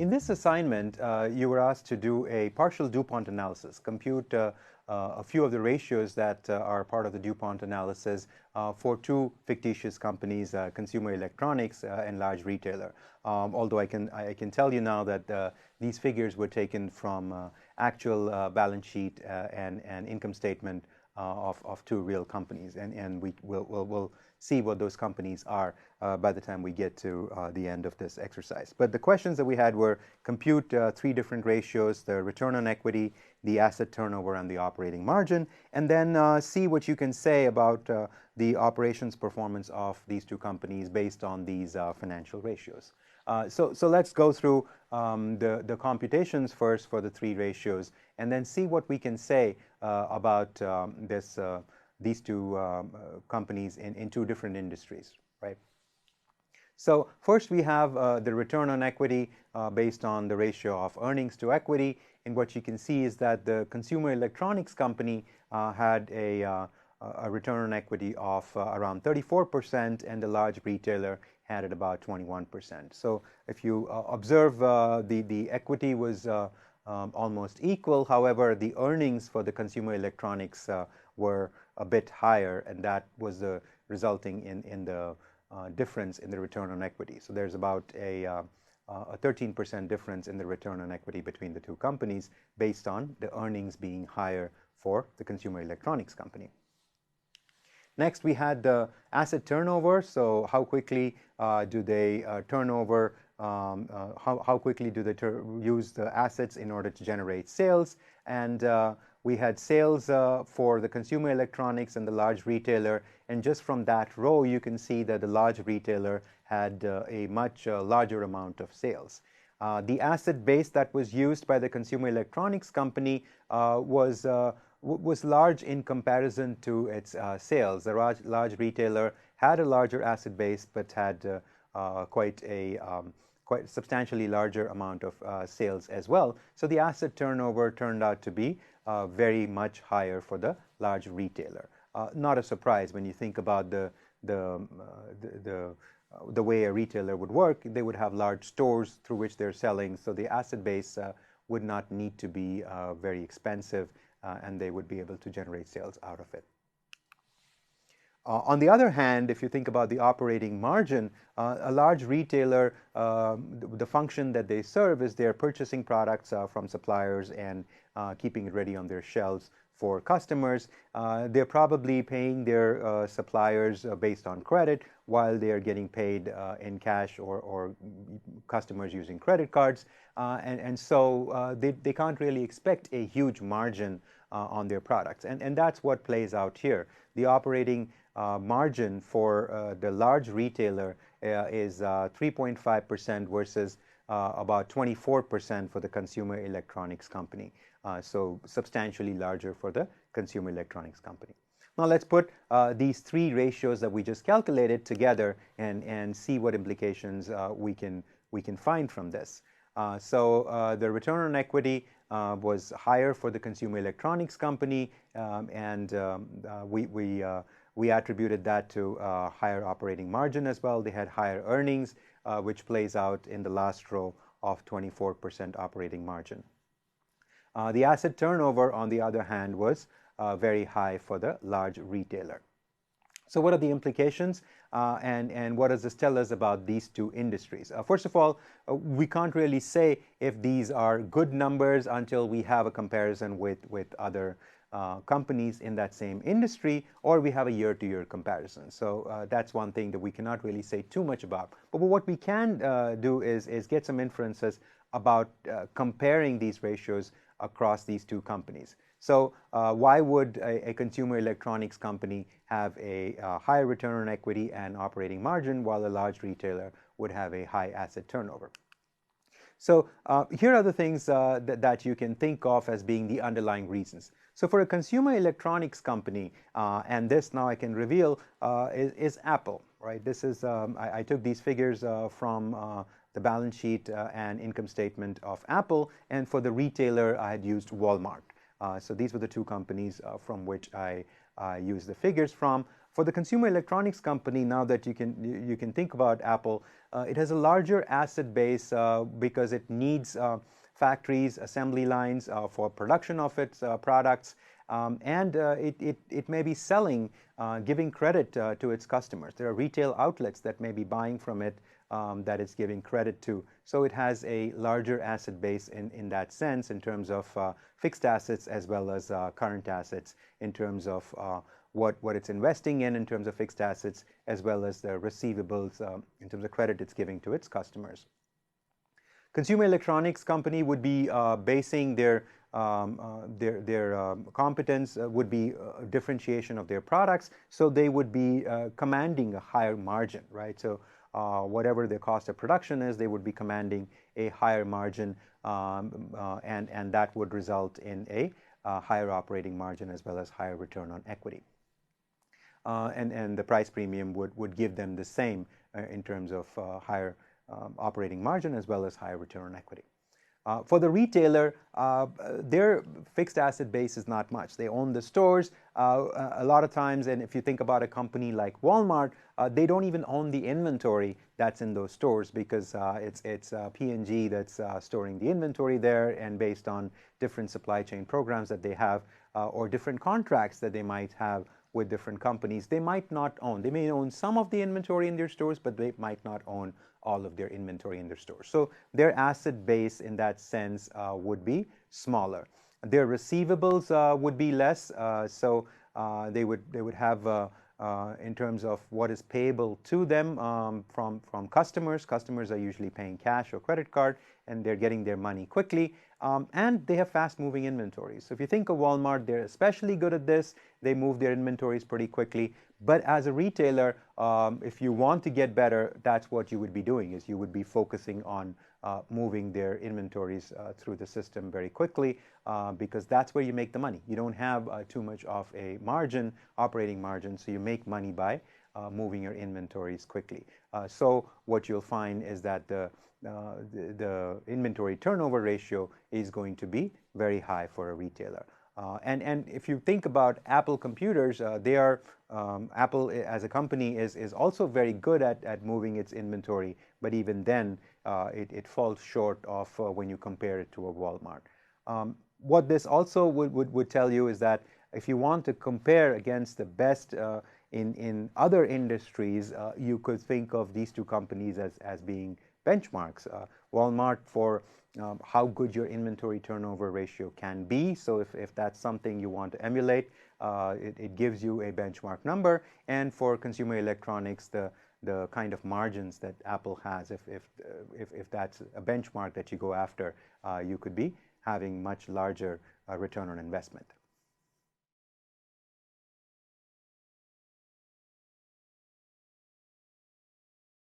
In this assignment, you were asked to do a partial DuPont analysis, compute a few of the ratios that are part of the DuPont analysis for two fictitious companies, consumer electronics and large retailer. Although I can tell you now that these figures were taken from actual balance sheet and income statement of two real companies, and we'll see what those companies are by the time we get to the end of this exercise. But the questions that we had were compute three different ratios: the return on equity, the asset turnover, and the operating margin, and then see what you can say about the operations performance of these two companies based on these financial ratios. So let's go through the computations first for the three ratios, and then see what we can say about these two companies in two different industries, right? So first we have the return on equity based on the ratio of earnings to equity, and what you can see is that the consumer electronics company had a return on equity of around 34%, and the large retailer had it about 21%. So if you observe, the equity was almost equal. However, the earnings for the consumer electronics were a bit higher, and that was resulting in the difference in the return on equity. So there's about a 13% difference in the return on equity between the two companies based on the earnings being higher for the consumer electronics company. Next, we had the asset turnover. So how quickly do they turn over? How quickly do they use the assets in order to generate sales? And we had sales for the consumer electronics and the large retailer. And just from that row, you can see that the large retailer had a much larger amount of sales. The asset base that was used by the consumer electronics company was large in comparison to its sales. The large retailer had a larger asset base, but had quite substantially larger amount of sales as well. So the asset turnover turned out to be very much higher for the large retailer. Not a surprise when you think about the way a retailer would work. They would have large stores through which they're selling, so the asset base would not need to be very expensive, and they would be able to generate sales out of it. On the other hand, if you think about the operating margin, a large retailer, the function that they serve is they're purchasing products from suppliers and keeping it ready on their shelves for customers. They're probably paying their suppliers based on credit, while they are getting paid in cash or customers using credit cards. And so they can't really expect a huge margin on their products. And that's what plays out here. The operating margin for the large retailer is 3.5% versus about 24% for the consumer electronics company. So substantially larger for the consumer electronics company. Now let's put these three ratios that we just calculated together and see what implications we can find from this. So the return on equity was higher for the consumer electronics company, and we attributed that to higher operating margin as well. They had higher earnings, which plays out in the last row of 24% operating margin. The asset turnover, on the other hand, was very high for the large retailer. So what are the implications, and what does this tell us about these two industries? First of all, we can't really say if these are good numbers until we have a comparison with other companies in that same industry, or we have a year-to-year comparison. So that's one thing that we cannot really say too much about. But what we can do is get some inferences about comparing these ratios across these two companies. So why would a consumer electronics company have a higher return on equity and operating margin, while a large retailer would have a high asset turnover? So here are the things that you can think of as being the underlying reasons. So for a consumer electronics company, and this now I can reveal, is Apple, right? This is, I took these figures from the balance sheet and income statement of Apple, and for the retailer I had used Walmart. So these were the two companies from which I used the figures from. For the consumer electronics company, now that you can think about Apple, it has a larger asset base because it needs factories, assembly lines for production of its products, and it may be selling, giving credit to its customers. There are retail outlets that may be buying from it that it's giving credit to. So it has a larger asset base in that sense, in terms of fixed assets as well as current assets, in terms of what it's investing in terms of fixed assets, as well as the receivables in terms of credit it's giving to its customers. Consumer electronics company would be basing their competence would be differentiation of their products, so they would be commanding a higher margin, right? So whatever their cost of production is, they would be commanding a higher margin, and that would result in a higher operating margin as well as higher return on equity. And the price premium would give them the same in terms of higher operating margin as well as higher return on equity. For the retailer, their fixed asset base is not much. They own the stores a lot of times, and if you think about a company like Walmart, they don't even own the inventory that's in those stores, because it's P&G that's storing the inventory there, and based on different supply chain programs that they have or different contracts that they might have with different companies, they might not own. They may own some of the inventory in their stores, but they might not own all of their inventory in their stores. So their asset base in that sense would be smaller. Their receivables would be less, so they would have in terms of what is payable to them from customers. Customers are usually paying cash or credit card, and they're getting their money quickly. And they have fast-moving inventories. So if you think of Walmart, they're especially good at this. They move their inventories pretty quickly. But as a retailer, if you want to get better, that's what you would be doing, is you would be focusing on moving their inventories through the system very quickly, because that's where you make the money. You don't have too much of a margin, operating margin, so you make money by moving your inventories quickly. So what you'll find is that the inventory turnover ratio is going to be very high for a retailer. And if you think about Apple computers, Apple as a company is also very good at moving its inventory, but even then it falls short of when you compare it to a Walmart. What this also would tell you is that if you want to compare against the best in other industries, you could think of these two companies as being benchmarks. Walmart for how good your inventory turnover ratio can be. So if that's something you want to emulate, it gives you a benchmark number. And for consumer electronics, the kind of margins that Apple has, if that's a benchmark that you go after, you could be having much larger return on investment.